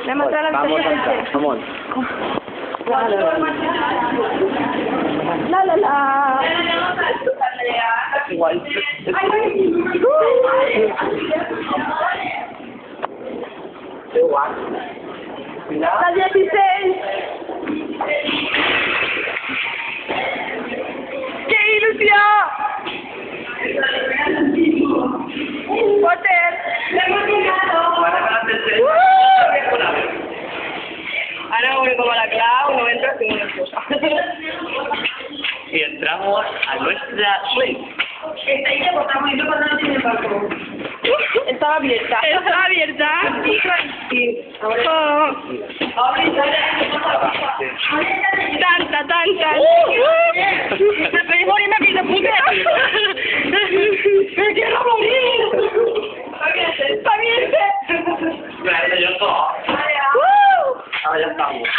Me ha matado la Vamos, habitación. vamos. La la la. Igual. Igual. La 16. ¡Qué ilusión! Potter. Ahora voy como la Clau, no entras sin una cosa. Y entramos a nuestra suite. Estaba abierta. Está abierta. Oh. Tanta, tanta. Me pedí morirme aquí de puta. ¡Me quiero morir! ¡Pariente! Claro, yo todo. ¡Uh! Ahora ya estamos.